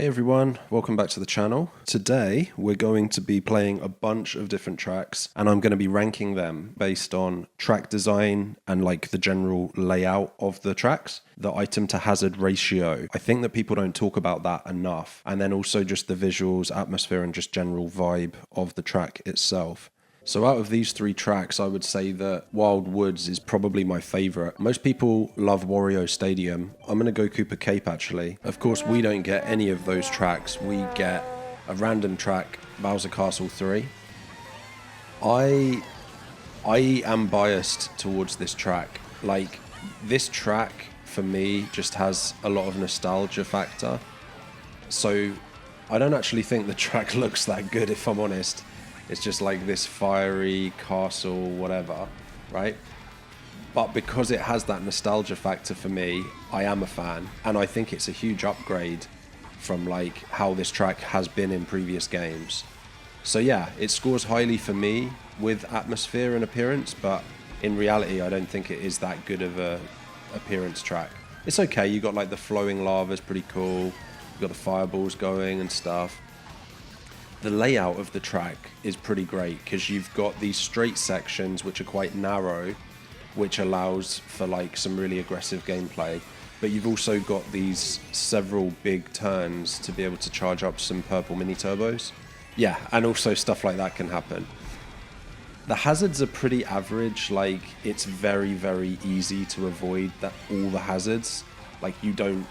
Hey everyone, welcome back to the channel. Today we're going to be playing a bunch of different tracks and I'm going to be ranking them based on track design and like the general layout of the tracks, the item to hazard ratio. I think that people don't talk about that enough, and then also just the visuals, atmosphere and just general vibe of the track itself. So out of these three tracks, I would say that Wild Woods is probably my favorite. Most people love Wario Stadium. I'm going to go Cooper Cape actually. Of course, we don't get any of those tracks. We get a random track, Bowser Castle 3. I am biased towards this track. Like, this track for me just has a lot of nostalgia factor. So I don't actually think the track looks that good, if I'm honest. It's just like this fiery castle, whatever, right? But because it has that nostalgia factor for me, I am a fan. And I think it's a huge upgrade from like how this track has been in previous games. So yeah, it scores highly for me with atmosphere and appearance, but in reality, I don't think it is that good of a appearance track. It's okay, you got like the flowing lava is pretty cool. You got the fireballs going and stuff. The layout of the track is pretty great because you've got these straight sections which are quite narrow, which allows for like some really aggressive gameplay, but you've also got these several big turns to be able to charge up some purple mini turbos. Yeah, and also stuff like that can happen. The hazards are pretty average. Like, it's very, very easy to avoid all the hazards. Like, you don't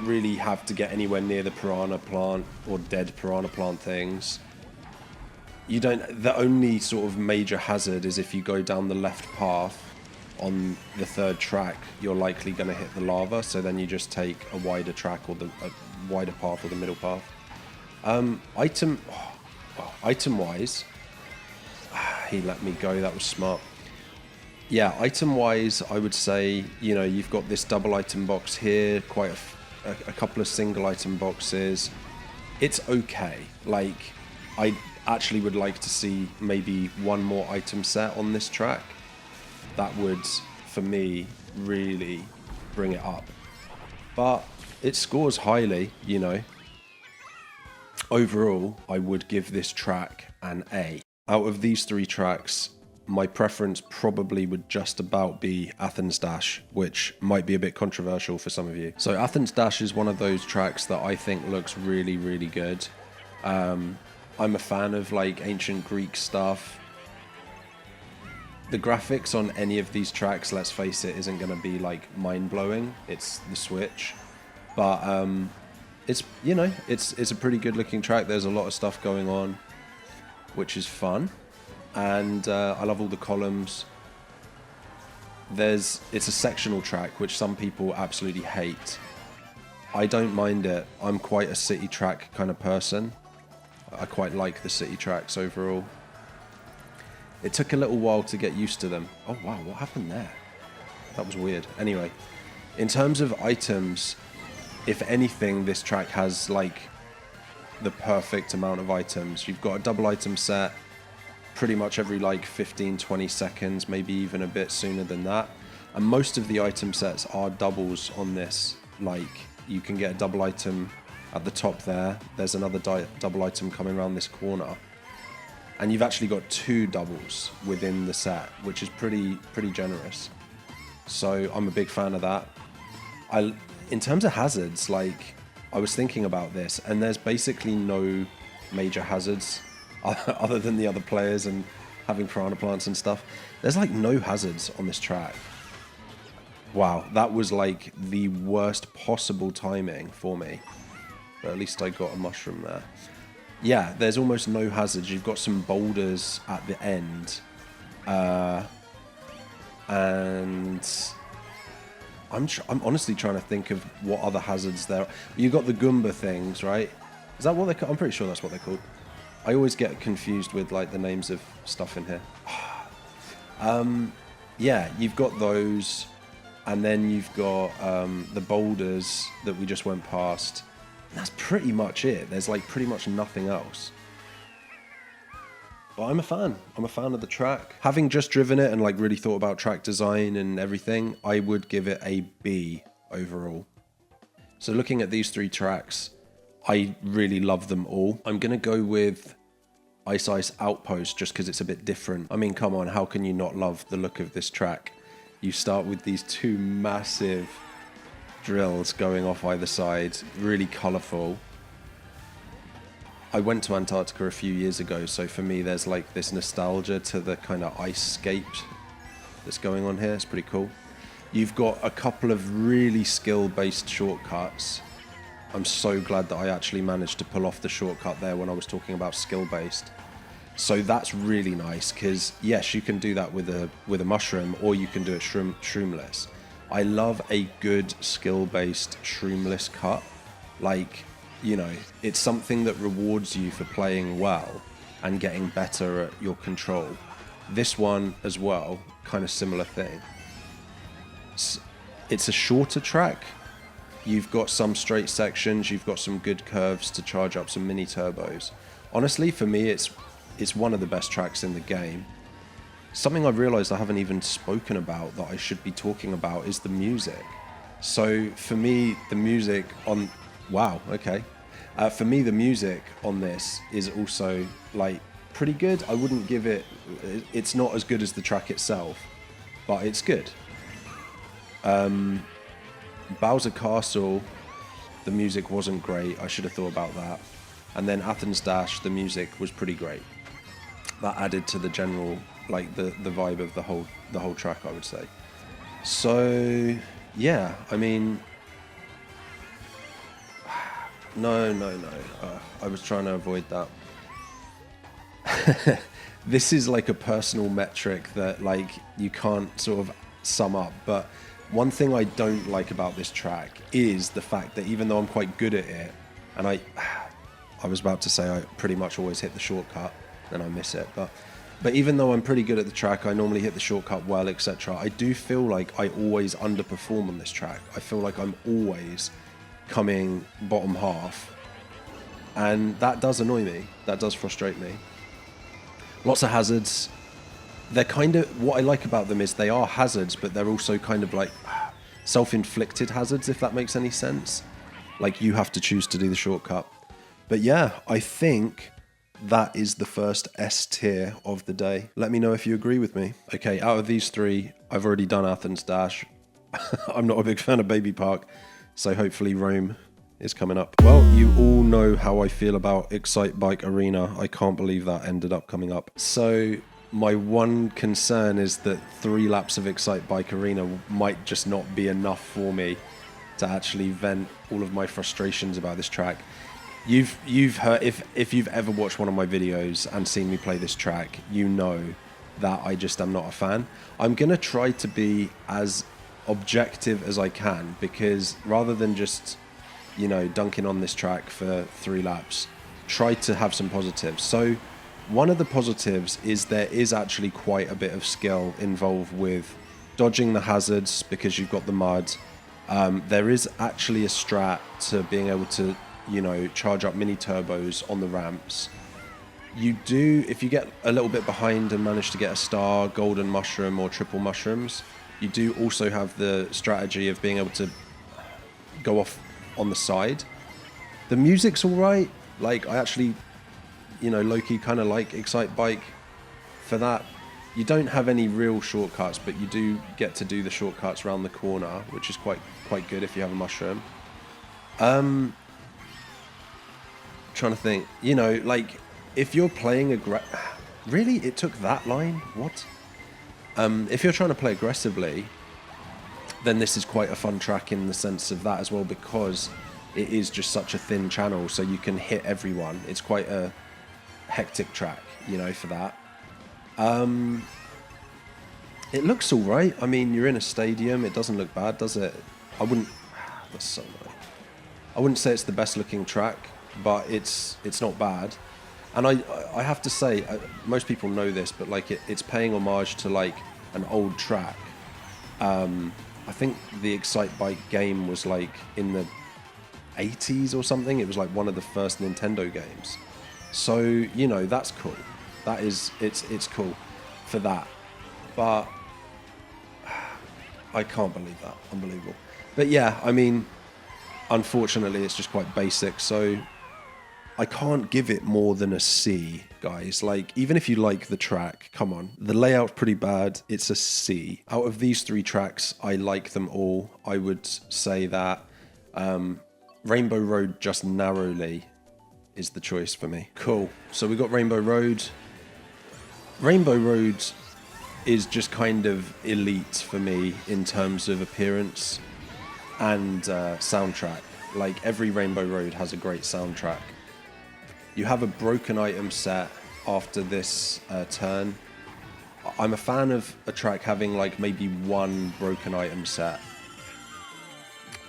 really have to get anywhere near the piranha plant or dead piranha plant things. The only sort of major hazard is if you go down the left path on the third track, you're likely going to hit the lava, so then you just take a wider track or a wider path or the middle path. Item wise, he let me go, that was smart. Yeah, item-wise, I would say, you know, you've got this double item box here, quite a couple of single item boxes. It's okay. Like, I actually would like to see maybe one more item set on this track. That would, for me, really bring it up. But it scores highly, you know. Overall, I would give this track an A. Out of these three tracks, my preference probably would just about be Athens Dash, which might be a bit controversial for some of you. So Athens Dash is one of those tracks that I think looks really, really good. I'm a fan of like ancient Greek stuff. The graphics on any of these tracks, let's face it, isn't going to be like mind-blowing. It's the Switch. But it's, you know, it's a pretty good looking track. There's a lot of stuff going on, which is fun. And I love all the columns. It's a sectional track, which some people absolutely hate. I don't mind it. I'm quite a city track kind of person. I quite like the city tracks overall. It took a little while to get used to them. Oh wow, what happened there? That was weird. Anyway, in terms of items, if anything, this track has like the perfect amount of items. You've got a double item set pretty much every like 15-20 seconds, maybe even a bit sooner than that, and most of the item sets are doubles on this. Like, you can get a double item at the top there's another double item coming around this corner, and you've actually got two doubles within the set, which is pretty generous. So I'm a big fan of that. In terms of hazards, like, I was thinking about this, and there's basically no major hazards other than the other players and having piranha plants and stuff. There's like no hazards on this track. Wow, that was like the worst possible timing for me. But at least I got a mushroom there. Yeah, there's almost no hazards. You've got some boulders at the end. And I'm honestly trying to think of what other hazards there are. You got the Goomba things, right? Is that what they're called? I'm pretty sure that's what they're called. I always get confused with like the names of stuff in here. Yeah, you've got those, and then you've got the boulders that we just went past. And that's pretty much it. There's like pretty much nothing else. But I'm a fan. I'm a fan of the track. Having just driven it and like really thought about track design and everything, I would give it a B overall. So looking at these 3 tracks, I really love them all. I'm going to go with Ice Ice Outpost just because it's a bit different. I mean, come on, how can you not love the look of this track? You start with these 2 massive drills going off either side, really colourful. I went to Antarctica a few years ago, so for me there's like this nostalgia to the kind of ice scape that's going on here. It's pretty cool. You've got a couple of really skill-based shortcuts. I'm so glad that I actually managed to pull off the shortcut there when I was talking about skill-based. So that's really nice, because yes, you can do that with a mushroom, or you can do it shroomless. I love a good skill-based shroomless cut. Like, you know, it's something that rewards you for playing well and getting better at your control. This one as well, kind of similar thing. It's a shorter track. You've got some straight sections, you've got some good curves to charge up some mini turbos. Honestly, for me, it's one of the best tracks in the game. Something I've realized I haven't even spoken about that I should be talking about is the music. So for me, the music on... Wow, okay. For me, the music on this is also, like, pretty good. I wouldn't give it... It's not as good as the track itself, but it's good. Bowser Castle, the music wasn't great. I should have thought about that. And then Athens Dash, the music was pretty great. That added to the general, like, the vibe of the whole track, I would say. So, yeah, I mean... No. I was trying to avoid that. This is like a personal metric that, like, you can't sort of sum up. But one thing I don't like about this track is the fact that even though I'm quite good at it, and I was about to say I pretty much always hit the shortcut, then I miss it. But even though I'm pretty good at the track, I normally hit the shortcut well, etc. I do feel like I always underperform on this track. I feel like I'm always coming bottom half, and that does annoy me. That does frustrate me. Lots of hazards. They're kind of, what I like about them is they are hazards, but they're also kind of like self-inflicted hazards, if that makes any sense. Like, you have to choose to do the shortcut. But yeah, I think that is the first S tier of the day. Let me know if you agree with me. Okay, out of these 3, I've already done Athens Dash. I'm not a big fan of Baby Park, so hopefully Rome is coming up. Well, you all know how I feel about Excite Bike Arena. I can't believe that ended up coming up. So my one concern is that 3 laps of Excite Bike Arena might just not be enough for me to actually vent all of my frustrations about this track. You've heard, if you've ever watched one of my videos and seen me play this track, you know that I just am not a fan. I'm gonna try to be as objective as I can, because rather than just, you know, dunking on this track for 3 laps, try to have some positives. So one of the positives is there is actually quite a bit of skill involved with dodging the hazards because you've got the mud. There is actually a strat to being able to, you know, charge up mini turbos on the ramps. You do, if you get a little bit behind and manage to get a star, golden mushroom or triple mushrooms, you do also have the strategy of being able to go off on the side. The music's alright. Like, I actually, you know, low-key kind of like Excite Bike for that. You don't have any real shortcuts, but you do get to do the shortcuts around the corner, which is quite good if you have a mushroom. Trying to think, you know, like, if you're playing really, it took that line? What? If you're trying to play aggressively, then this is quite a fun track in the sense of that as well, because it is just such a thin channel, so you can hit everyone. It's quite a hectic track, you know, for that. It looks all right. I mean, you're in a stadium. It doesn't look bad, does it? That's so nice. I wouldn't say it's the best looking track, but it's not bad. And I have to say, most people know this, but like it's paying homage to like an old track. I think the Excite Bike game was like in the 80s or something. It was like one of the first Nintendo games. So, you know, that's cool. That is, it's cool for that. But I can't believe that. Unbelievable. But yeah, I mean, unfortunately, it's just quite basic. So I can't give it more than a C, guys. Like, even if you like the track, come on. The layout's pretty bad. It's a C. Out of these 3 tracks, I like them all. I would say that Rainbow Road just narrowly is the choice for me. Cool. So we got Rainbow Road. Rainbow Road is just kind of elite for me in terms of appearance and soundtrack. Like, every Rainbow Road has a great soundtrack. You have a broken item set after this turn. I'm a fan of a track having like maybe 1 broken item set.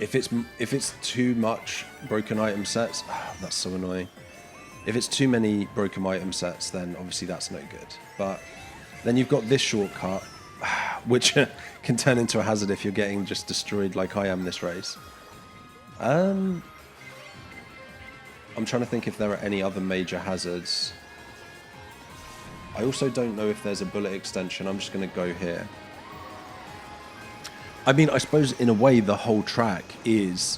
If it's too much broken item sets, that's so annoying. If it's too many broken item sets, then obviously that's no good. But then you've got this shortcut, which can turn into a hazard if you're getting just destroyed like I am this race. I'm trying to think if there are any other major hazards. I also don't know if there's a bullet extension. I'm just going to go here. I mean, I suppose in a way the whole track is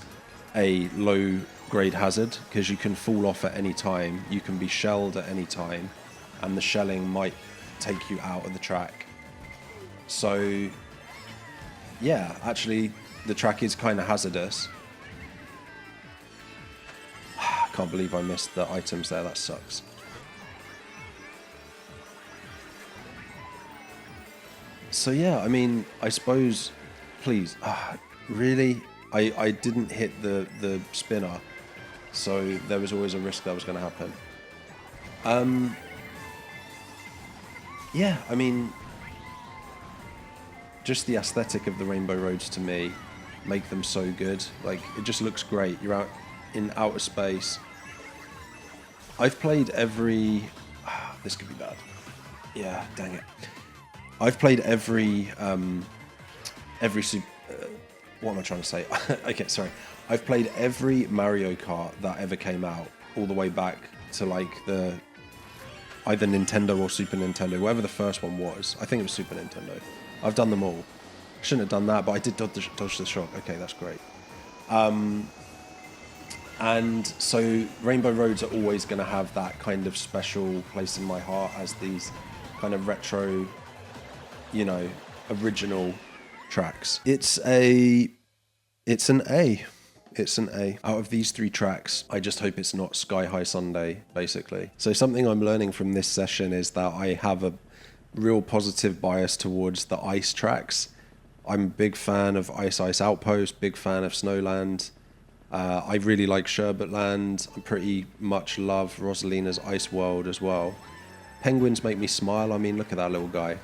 a low grade hazard because you can fall off at any time. You can be shelled at any time and the shelling might take you out of the track. So yeah, actually the track is kind of hazardous. Can't believe I missed the items there, that sucks. So yeah, I mean, I suppose, please, really? I didn't hit the spinner, so there was always a risk that was going to happen. Yeah, I mean, just the aesthetic of the Rainbow Roads to me make them so good. Like, it just looks great. You're out in outer space. I've played every... this could be bad. Yeah, dang it. I've played every what am I trying to say? Okay, sorry. I've played every Mario Kart that ever came out, all the way back to like the either Nintendo or Super Nintendo, whatever the first one was. I think it was Super Nintendo. I've done them all. Shouldn't have done that, but I did dodge the shock. Okay, that's great. And so Rainbow Roads are always going to have that kind of special place in my heart as these kind of retro, you know, original tracks. It's an A. It's an A. Out of these 3 tracks, I just hope it's not Sky High Sunday, basically. So something I'm learning from this session is that I have a real positive bias towards the ice tracks. I'm a big fan of Ice Ice Outpost, big fan of Snowland. I really like Sherbetland. I pretty much love Rosalina's Ice World as well. Penguins make me smile. I mean, look at that little guy.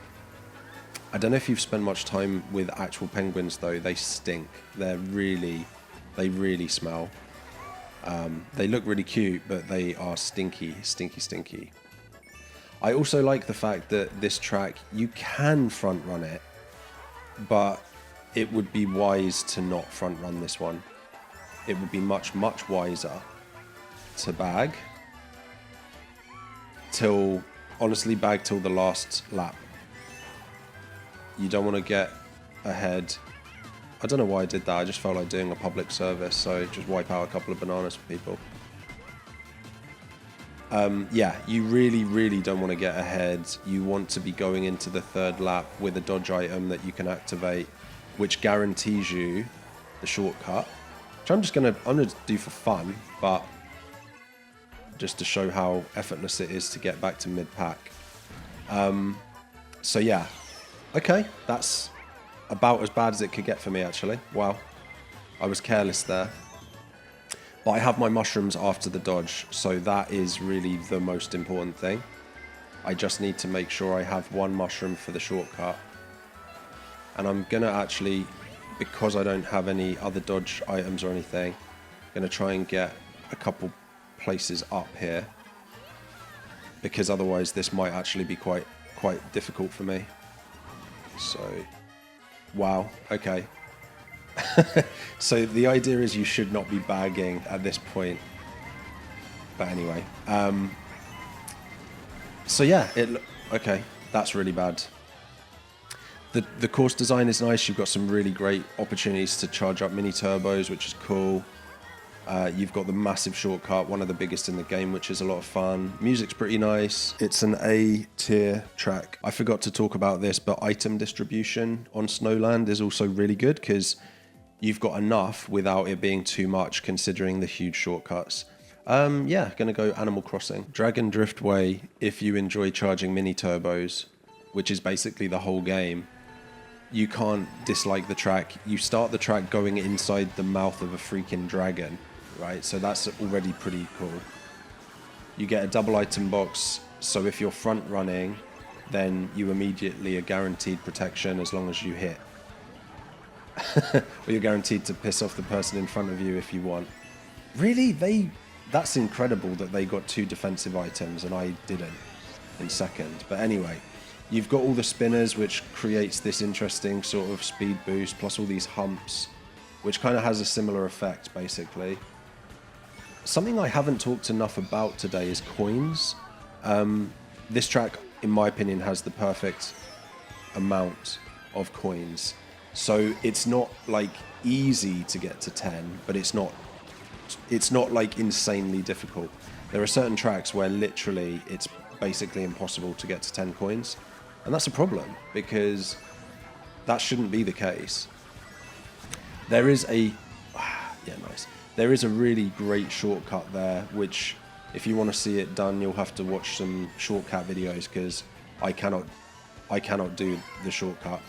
I don't know if you've spent much time with actual penguins though. They stink. They really smell. They look really cute, but they are stinky, stinky, stinky. I also like the fact that this track, you can front run it, but it would be wise to not front run this one. It would be much, much wiser to bag till, honestly, bag till the last lap. You don't want to get ahead. I don't know why I did that. I just felt like doing a public service, so just wipe out a couple of bananas for people. Yeah, you really, really don't want to get ahead. You want to be going into the 3rd lap with a dodge item that you can activate, which guarantees you the shortcut. Which I'm gonna do for fun, but just to show how effortless it is to get back to mid-pack. So yeah, okay, that's about as bad as it could get for me actually. Wow, I was careless there. But I have my mushrooms after the dodge, so that is really the most important thing. I just need to make sure I have 1 mushroom for the shortcut. And I'm gonna actually, because I don't have any other dodge items or anything, gonna try and get a couple places up here, because otherwise this might actually be quite difficult for me. So, wow, okay. So the idea is you should not be bagging at this point. But anyway, so yeah, okay, that's really bad. The course design is nice. You've got some really great opportunities to charge up mini turbos, which is cool. You've got the massive shortcut, one of the biggest in the game, which is a lot of fun. Music's pretty nice. It's an A tier track. I forgot to talk about this, but item distribution on Snowland is also really good because you've got enough without it being too much considering the huge shortcuts. Yeah, gonna go Animal Crossing. Dragon Driftway, if you enjoy charging mini turbos, which is basically the whole game, you can't dislike the track. You start the track going inside the mouth of a freaking dragon, right? So that's already pretty cool. You get a double item box, so if you're front running, then you immediately are guaranteed protection as long as you hit. Or you're guaranteed to piss off the person in front of you if you want. Really? That's incredible that they got 2 defensive items and I didn't in second. But anyway, you've got all the spinners, which creates this interesting sort of speed boost, plus all these humps, which kind of has a similar effect, basically. Something I haven't talked enough about today is coins. This track, in my opinion, has the perfect amount of coins. So it's not like easy to get to 10, but it's not like insanely difficult. There are certain tracks where literally it's basically impossible to get to 10 coins, and that's a problem because that shouldn't be the case. There is a There is a really great shortcut there, which if you want to see it done, you'll have to watch some shortcut videos because I cannot do the shortcut,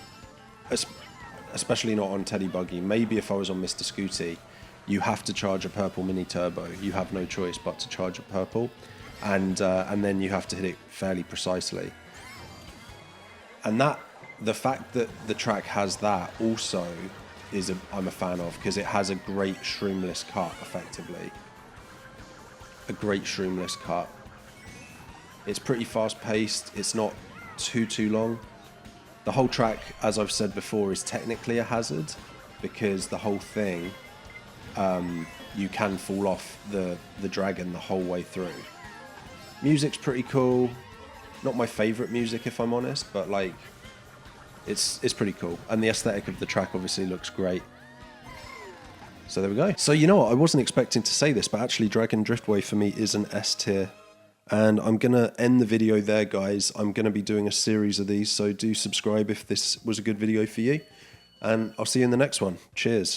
especially not on Teddy Buggy. Maybe if I was on Mr. Scooty, you have to charge a purple mini turbo. You have no choice but to charge a purple, and then you have to hit it fairly precisely. And the fact that the track has that also I'm a fan of, because it has a great shroomless cut, effectively. A great shroomless cut. It's pretty fast paced. It's not too long. The whole track, as I've said before, is technically a hazard because the whole thing, you can fall off the dragon the whole way through. Music's pretty cool. Not my favorite music, if I'm honest, but like it's pretty cool. And the aesthetic of the track obviously looks great. So there we go. So you know what, I wasn't expecting to say this, but actually Dragon Driftway for me is an S tier. And I'm going to end the video there, guys. I'm going to be doing a series of these, so do subscribe if this was a good video for you. And I'll see you in the next one. Cheers.